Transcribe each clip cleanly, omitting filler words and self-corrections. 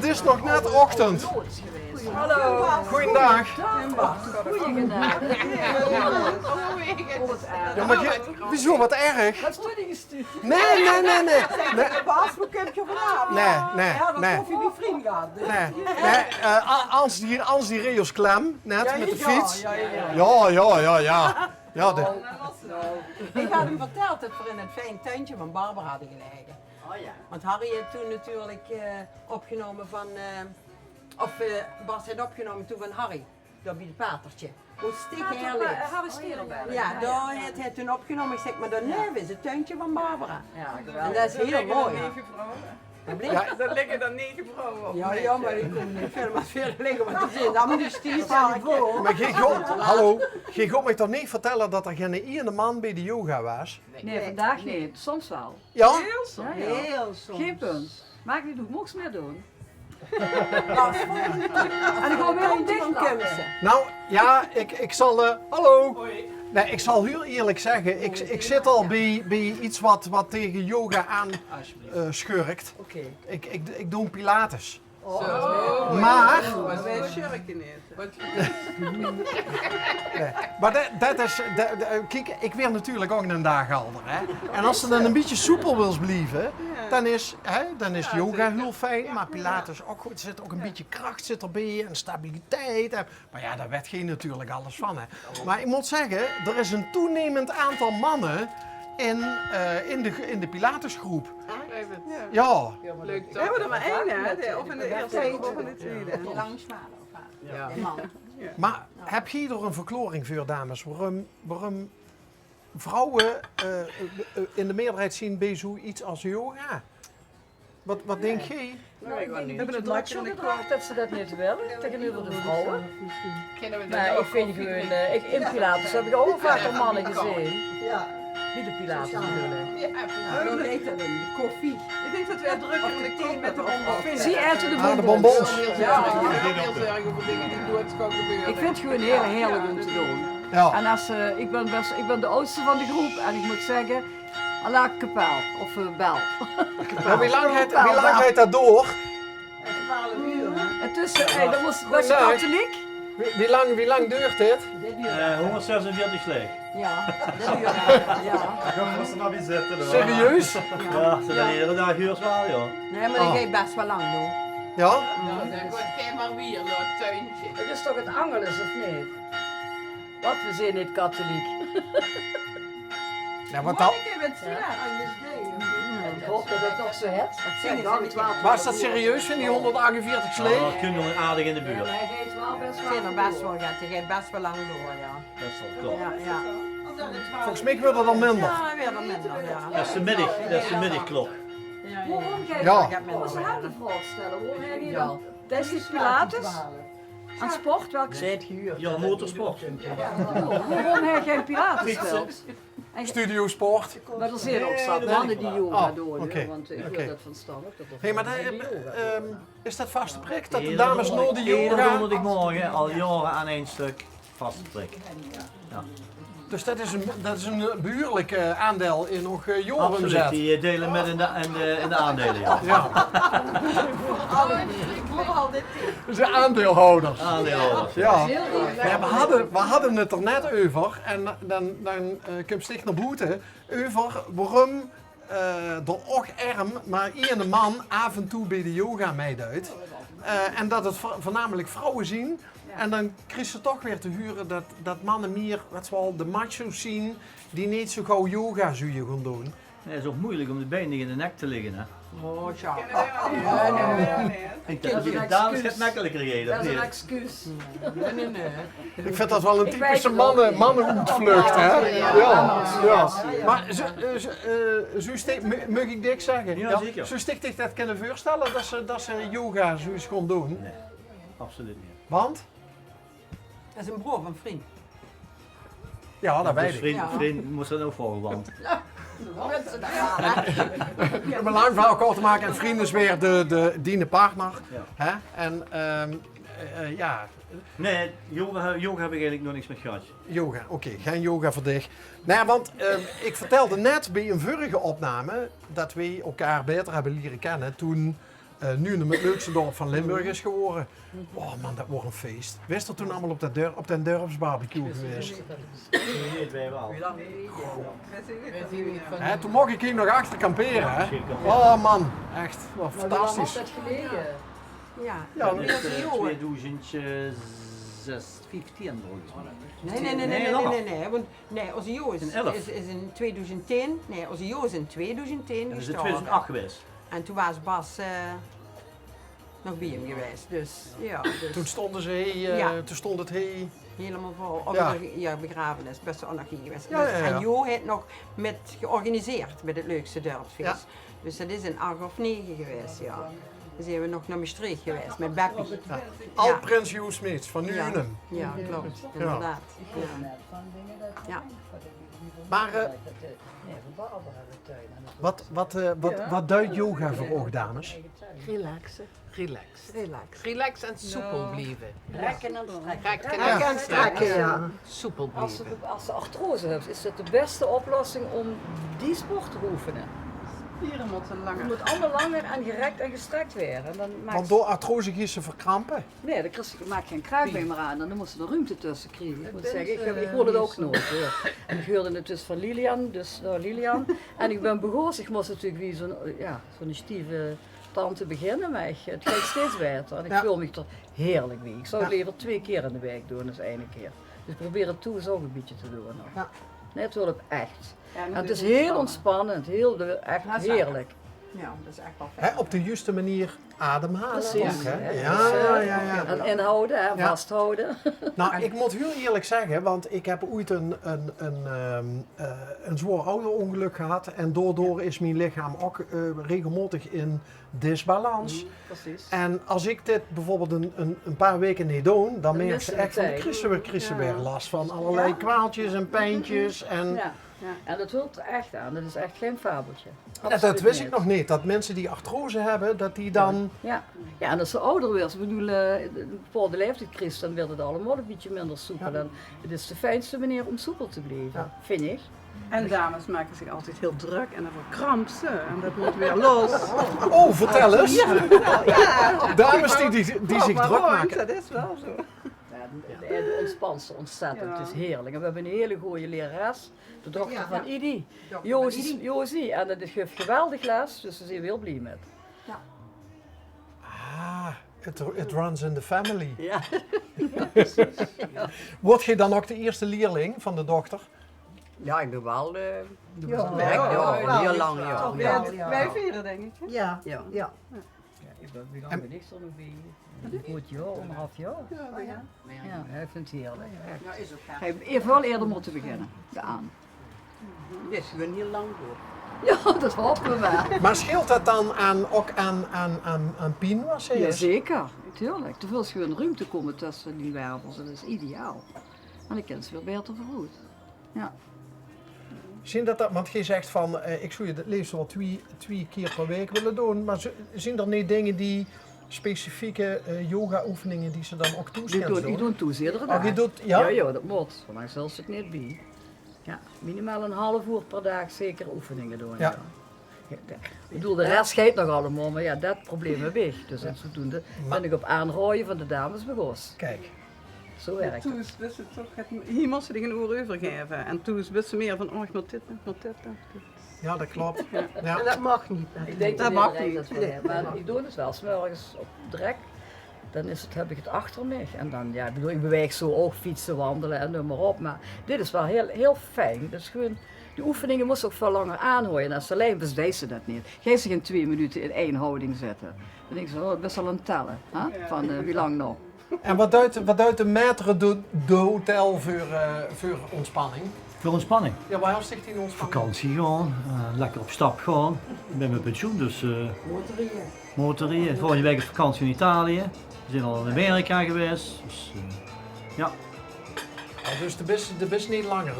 is nog net ochtend. Hallo. Goeiedag. Goeiedag. Ja, maar wieso, wat erg? Wat studie gestuurd? Nee. Bas, hoe heb je vanavond? Nee. Ja, dan koffie met vriend gehad. Nee, als die reels klem, net met de fiets. Ja. Ja, Ik had hem verteld dat we in het fijn tuintje van Barbara hadden gelegen. Oh ja. Want Harry heeft toen natuurlijk opgenomen van, Bas heeft opgenomen toen van Harry, dat bij het patertje. Hoe stik heerlijk. Harry Sterenberg. Ja, daar heeft hij toen opgenomen. Ik zeg, maar daarneven is het tuintje van Barbara. Ja, En dat is heel mooi. Ja. Daar liggen dan 9 vrouwen op. Ja, maar ik kon niet veel liggen, want er zijn allemaal die stuurs voor. Maar je gaat me toch niet vertellen dat er geen ene man bij de yoga was? Nee, vandaag niet. Soms wel. Ja? Heel soms. Geen punt. Maak niet, ik mocht meer doen. En ik ga weer om dicht Nou, ja, ik zal... hallo! Nee, ik zal heel eerlijk zeggen, ik zit al bij iets wat tegen yoga aan schurkt. Oké. Ik doe pilates. Maar... Maar wij shirken eten. Nee, maar dat is... kijk, ik weer natuurlijk ook een dagalder, hè. En als ze dan een beetje soepel wil blijven, dan is yoga heel fijn, maar pilates ook goed. Er zit ook een beetje kracht zit erbij en stabiliteit. Maar ja, daar weet geen natuurlijk alles van, hè. Maar ik moet zeggen, er is een toenemend aantal mannen in de pilatesgroep. Ja. Leuk toch? We hebben er maar één, hè? Of in de eerste of in de tweede. Lang smalen. Ja. Man. Maar heb je er een verklaring voor, dames, waarom vrouwen in de meerderheid zien bij zoiets als yoga? Wat denk jij? We hebben het nooit zo gedragen dat ze dat niet willen, tegenover de vrouwen. Maar ik vind gewoon, in Pilates heb ik ook al vaker mannen gezien. Ja. Niet de Pilates natuurlijk. Hoe heet dat dan? De koffie. Ik denk dat wij druk in de thee met de bonbons. Zie uit De bonbons. Heel erg over dingen die nooit kan gebeuren. Ik vind het gewoon heel heerlijk om te doen. Ja. En ik ben de oudste van de groep en ik moet zeggen, Allah kapel of bel. Nou, wie lang gaat dat door? 12 uur. En tussen, dat was je katholiek? Wie lang duurt dit? 146 slecht. Ja, dat duurt. Ja. Ik moest er maar bij zitten. hoor. Serieus? Ja, ze zijn iedere dag huurs wel, joh. Nee, maar die gaat best wel lang doen. Ja? Dan wordt geen maar weer door het tuintje. Het is toch het Angelus of niet? Wat, we zijn niet katholiek. Ja, wat dan? Ik hoop dat het toch zo het. zingen ze niet. Maar is dat serieus in die 148 Ja, slee? dat kun je aardig in de Ja, buurt. maar hij geeft wel best Het zijn er wel. best wel, ja, die gaat best wel lang door, ja. Dat is wel top. Ja. Volgens mij wordt het dan minder. Ja, weer dan minder, ja. Dat is de middagklok. Waarom ga je Ja. Wat ze haar de vraag stellen? Waarom heb je dat? Dat is niet Pilates? Aan sport? Welke Zet gehuurd. Ja, motorsport. Waarom heb je geen Pilates gespeeld? Studio Sport. Maar er zijn ook zat mannen die yoga doen, oké, want ik oké. wil dat van stand. Hé, maar is dat vaste prik? Dat de dames nog de Iedere yoga... donderdagmorgen, al jaren aan één stuk, vaste prik. Dus dat is een behoorlijk aandeel in nog yoga Absoluut, omzet. die delen met in de aandelen, ja. Ja, Vooral dit. dat zijn aandeelhouders. Aandeelhouders. Ja. Heel goed. Ja, we hadden het er net over en dan komt sticht naar boete over waarom er ook maar één man af en toe bij de yoga meeduidt. En dat het voornamelijk vrouwen zien. En dan krijg je toch weer te huren dat mannen meer, wat ze wel de macho's zien, die niet zo gauw yoga zullen gaan doen. Het is ook moeilijk om de benen in de nek te liggen, hè. Oh, ja. Ik denk dat de dames het makkelijker Dat reden. is een excuus. Ik vind dat wel een typische mannenvlucht, hè? Ja. Maar zo mag ik dik zeggen? Ja, zeker. Zo stikt ik dat kunnen voorstellen dat ze yoga zoiets gaan doen. Nee, absoluut niet. Want? Dat is een broer van vriend. Ja, dat weet Dus ik. vriend moest er ook voor, want Ik heb een lang verhaal kort te maken en vrienden is weer de diende partner. Ja. Hè? En ja, nee, yoga heb ik eigenlijk nog niks met gehad. yoga. Oké, geen yoga voor dich. Nou ja, want ik vertelde net bij een vorige opname dat we elkaar beter hebben leren kennen toen Nuenen het leukste dorp van Limburg is geworden. Oh man, dat wordt een feest. Wees er toen allemaal op den dorpsbarbecue geweest? weet wij wel. Toen mocht ik hier nog achter kamperen, hè? Oh man, echt, wat fantastisch. Dat gelegen. Ja, Ja, dat Dat is is heel 2015 volgens mij. Nee. Want onze Jo is in 2010. Nee, onze Jo is in 2010 Dat is in gestorven. 2008 geweest. En toen was Bas nog bij hem geweest. Dus ja, Toen stonden ze, toen stond het helemaal vol. Of Ja. ja, begrafenis, best wel anarchie geweest. Ja, Dus, ja, ja. En Jo heeft nog met georganiseerd met het leukste dorpsfeest. Dus dat is in 8 of 9 geweest, ja. Dan zijn we nog naar Maastricht geweest met Beppie. Al Prins Hugh Smits van Nuenen. Ja, klopt, inderdaad. Ja. Maar wat duidt yoga voor oog, dames? Relaxen. Relax. Relax. Relax en soepel blijven. Rekken en strekken. Rekken En strekken, ja. Soepel Als blijven. ze artrose hebt, is dat de beste oplossing om die sport te oefenen. Spieren moeten Je langer. moet allemaal langer en gerekt en gestrekt weer. En dan maakt Want door artrose is ze verkrampen. Nee, dan maak je geen kraakbeen meer aan en dan moet ze er ruimte tussen krijgen. Ik moet zeggen, ik hoorde het ook nooit hoor. En ik hoorde het dus van Lilian, En ik ben begonnen, ik moest natuurlijk wie zo'n stieve tante beginnen, maar het gaat steeds beter. En ik voel me er heerlijk bij. Ik zou het liever 2 keer in de week doen dan 1 keer. Dus ik probeer het toe eens ook een beetje te doen nog. Ja. Natuurlijk echt. Ja, En het is heel ontspannend, echt heerlijk. Ja, dat is echt wel fijn. Op de juiste manier ademhalen. Precies. Ook, hè? Ja. Ja. En inhouden en Ja. vasthouden. Nou, ik moet heel eerlijk zeggen, want ik heb ooit een zwaar auto-ongeluk gehad. En daardoor is mijn lichaam ook regelmatig in disbalans. Precies. En als ik dit bijvoorbeeld een paar weken niet doe, dan merk mist je de echt van tijd. krissenweer last van allerlei kwaaltjes en pijntjes. En Ja. En dat hulpt er echt aan, dat is echt geen fabeltje. dat Absoluut wist ik niet. nog niet, dat mensen die artrose hebben, dat die dan... Ja. En als ze ouder wordt, ik bedoel, voor de leeftijdscrisis, dan werd het allemaal een beetje minder soepel. En het is de fijnste manier om soepel te blijven, vind ik. En dames maken zich altijd heel druk en dan verkrampt ze en dat moet weer los. Oh, vertel eens! Ja, Dames die zich druk maken. Dat is wel zo. Ja, de ontspant ze ontzettend, het is heerlijk. En we hebben een hele goede lerares, de dochter van Idi, Josie. En dat geeft geweldig les, dus daar zijn we heel blij met. Ah, it runs in the family. Ja. Word je dan ook de eerste leerling van de dochter? Ja, ik doe wel Heel lang, ja. Wij vieren denk ik. Hè? Ja. Ja. Ja. We gaan er niks nog bij. Een goed jaar, 1,5 jaar. Ja, hij vindt het heerlijk. Echt. Ja, is ook gaaf. Hij heeft wel eerder moeten beginnen, de aan. Dit is gewoon heel lang door. Ja, dat hopen we maar. Maar scheelt dat dan ook aan Pien, was ze is? Jazeker, tuurlijk. Er wil gewoon ruimte komen tussen die wervels, dat is ideaal. En ik ken ze weer beter verhoed. Ja. Zien dat, want je zegt van, ik zou je het liefst wel twee keer per week willen doen, maar zien er niet dingen die specifieke yoga oefeningen die ze dan ook Ik toestaan? doe een toes iedere dag. Oh, je doet, ja? Ja, dat moet. Maar zelfs het niet bij. Ja, minimaal een half uur per dag zeker oefeningen doen. Ja. Ik bedoel, de rest scheidt nog allemaal, maar ja, dat probleem heb ik. Dus zodoende ben ik op aanrooien van de dames begonnen. Kijk, Zo werkt het. Toen wist ze toch, hier moest ze zich een oor overgeven. En toen wist ze meer van, oh ik moet dit, ik moet dit. ja dat klopt. Ja. En dat mag niet. Ik denk Dat dat mag iedereen niet. dat wel heeft. Maar ik doe het wel, 's morgens op drek. Dan heb ik het achter me. En dan, ja, ik beweeg zo ook fietsen, wandelen en noem maar op. Maar dit is wel heel fijn. Dus gewoon, de oefeningen moest ook veel langer aanhouden. En als alleen weet ze dat niet. Ga zich in 2 minuten in 1 houding zetten. Dan denk ik zo, best wel een tellen. Hè? Van wie lang nog. En wat duidt de maître de hotel voor ontspanning? Voor ontspanning. Ja, waar zit die ontspanning? Vakantie gewoon, lekker op stap gaan. Ik ben met pensioen, dus motorrijden. Volgende week op vakantie in Italië. We zijn al in Amerika geweest. Dus, ja. Oh, dus de best niet langer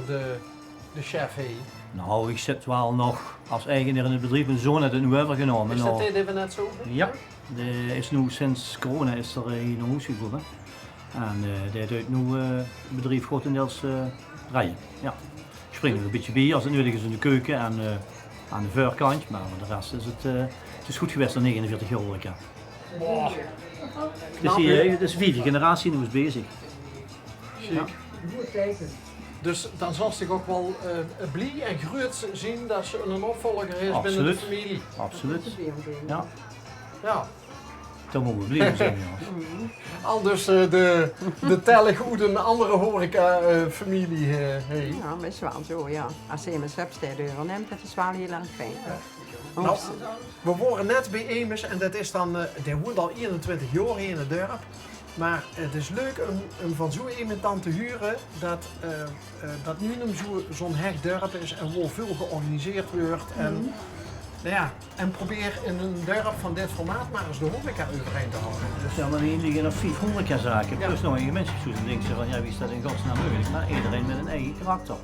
de chef, hé. Nou, ik zit wel nog als eigenaar in het bedrijf. Mijn zoon heeft het nu overgenomen. Is dat Nou, dit even net zo? ja, die is nu sinds corona is er hier naar huis gekomen. En die doet nu het bedrijf grotendeels rijden. Ja. Ik spring er een beetje bij als het nodig is in de keuken. En aan de voorkant, maar voor de rest is het is goed geweest aan 49 jaar horeca. Wow. Dus hier, het is de 4e generatie nu is bezig. Chic. Goed teken. Dus dan zal zich ook wel blij en groot zien dat ze een opvolger is binnen de Absoluut. familie. Absoluut. Ja, Ja. dat mogen we blijven zijn. Ja. Al dus de tellig hoe een andere horeca-familie heeft. Ja, dat is wel zo, ja. Als je een substedeur neemt, dat is wel heel erg fijn. Nou, we waren net bij Emes en dat is dan, die woont al 21 jaar in het dorp. Maar het is leuk om van zo iemand dan te huren dat nu zo'n hecht dorp is en wel veel georganiseerd wordt. En, nou ja, en probeer in een dorp van dit formaat maar eens de horeca overeind te houden. Dus, Ja, maar hier liggen nog 400 zaken, Ja. plus nog een gemeenschapshuis. Dan denk je van, ja, wie is dat in godsnaam mogelijk? Maar iedereen met een eigen karakter.